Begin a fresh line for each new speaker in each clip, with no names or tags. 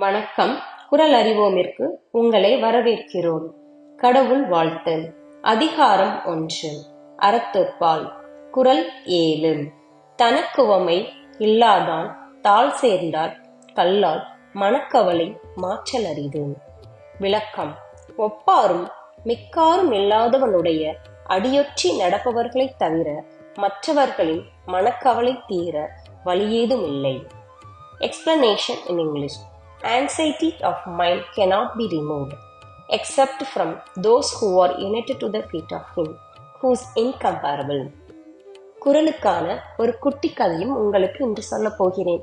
வணக்கம். குரல் அறிவோமிற்கு உங்களை வரவேற்கிறோம். கடவுள் வாழ்த்து. அதிகாரம் 1. அறத்துப்பால். குரல் 7. தனக்குவமை இல்லாதான் தாழ் சேர்ந்தார் கல்லால் மனக்கவலை மாற்றல் அரிது. விளக்கம். ஒப்பாரும் மிக்காரும் இல்லாதவனுடைய அடியொற்றி நடப்பவர்களைத் தவிர மற்றவர்களின் மனக்கவலை தீர வழியேதும் இல்லை. Explanation in English. Anxiety of mind cannot be removed except from those who are united to the feet of Him who is incomparable. குரலுக்கான ஒரு குட்டி கதையும் உங்களுக்கு இன்று சொல்ல போகிறேன்.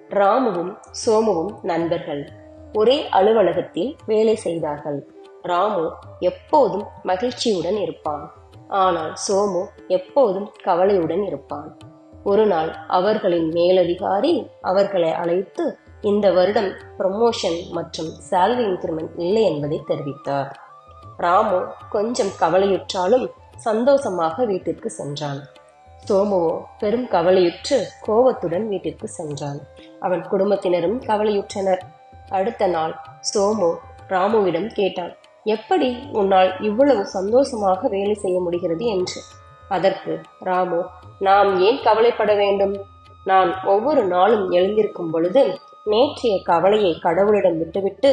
ராமுவும் சோமுவும் நண்பர்கள். ஒரே அலுவலகத்தில் வேலை செய்தார்கள். ராமு எப்போதும் மகிழ்ச்சியுடன் இருப்பான். ஆனால் சோமு எப்போதும் கவலையுடன் இருப்பான். ஒரு நாள் அவர்களின் மேலதிகாரி அவர்களை அழைத்து இந்த வருடம் ப்ரமோஷன் மற்றும் சேலரி இன்கிரிமெண்ட் இல்லை என்பதை தெரிவித்தார். ராமு கொஞ்சம் கவலையுற்றாலும் சந்தோஷமாக வீட்டிற்கு சென்றான். சோமுவோ பெரும் கவலையுற்று கோபத்துடன் வீட்டிற்கு சென்றான். அவன் குடும்பத்தினரும் கவலையுற்றனர். அடுத்த நாள் சோமு ராமுவிடம் கேட்டான், எப்படி உன்னால் இவ்வளவு சந்தோஷமாக வேலை செய்ய முடிகிறது என்று. அதற்கு ராமு, நாம் ஏன் கவலைப்பட வேண்டும்? நான் ஒவ்வொரு நாளும் எழுந்திருக்கும் பொழுது நேற்றைய கவலையை கடவுளிடம் விட்டுவிட்டு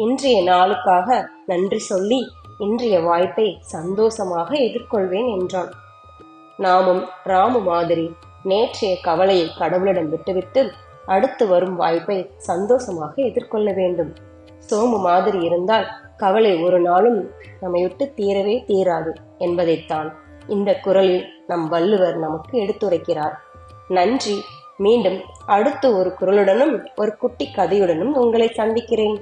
இன்றைய நாளுக்காக நன்றி சொல்லி இன்றைய வாய்ப்பை சந்தோஷமாக எதிர்கொள்வேன் என்றான். நாமும் ராமு மாதிரி நேற்றைய கவலையை கடவுளிடம் விட்டுவிட்டு அடுத்து வரும் வாய்ப்பை சந்தோஷமாக எதிர்கொள்ள வேண்டும். சோமு மாதிரி இருந்தால் கவலை ஒரு நாளும் நம்மை விட்டு தீரவே தீராது என்பதைத்தான் இந்த குரலில் நம் வள்ளுவர் நமக்கு எடுத்துரைக்கிறார். நன்றி. மீண்டும் அடுத்து ஒரு குரலுடனும் ஒரு குட்டி கதையுடனும் உங்களை சந்திக்கிறேன்.